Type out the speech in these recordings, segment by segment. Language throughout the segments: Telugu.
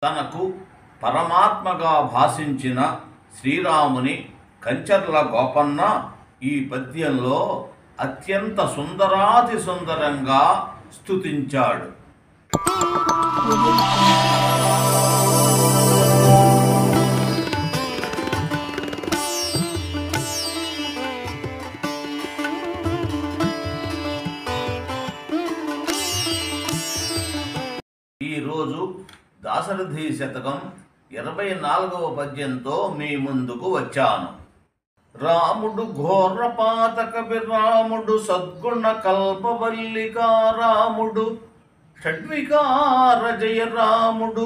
తనకు పరమాత్మగా భాషించిన శ్రీరాముని కంచర్ల గోపన్న ఈ పద్యంలో అత్యంత సుందరాతి సుందరంగా స్తుతించాడు. ఈరోజు దాశరథి శతకం 24వ పద్యంతో మీ ముందుకు వచ్చాను. రాముడు ఘోరపాతక విరాముడు సద్గుణ కల్పవల్లికా రాముడు షడ్వికార జయ రాముడు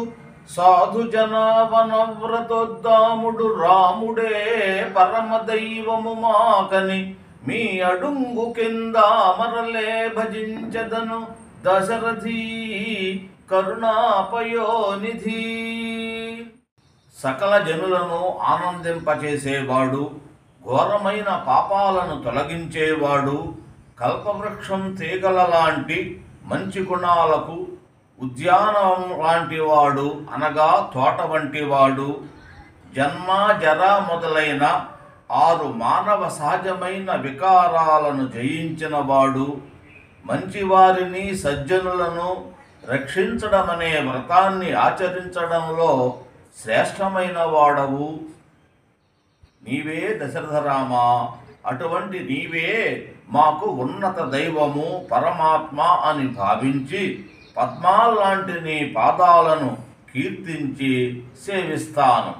సాధు జనావనవ్రతోద్దాముడు రాముడే పరమదైవము మాకని మీ అడుంగు కింద అమరలే భజించదను దశరథి కరుణాపయోనిధి. సకల జనులను ఆనందింపచేసేవాడు, ఘోరమైన పాపాలను తొలగించేవాడు, కల్పవృక్షం తీగల లాంటి మంచి గుణాలకు ఉద్యానం లాంటివాడు అనగా తోట వంటివాడు, జన్మ జర మొదలైన 6 మానవ సహజమైన వికారాలను జయించినవాడు, మంచివారిని సజ్జనులను రక్షించడమనే వ్రతాన్ని ఆచరించడంలో శ్రేష్టమైన వాడవు నీవే దశరథరామ. అటువంటి నీవే మాకు ఉన్నత దైవము పరమాత్మ అని భావించి పద్మాల్లాంటి నీ పాదాలను కీర్తించి సేవిస్తాను.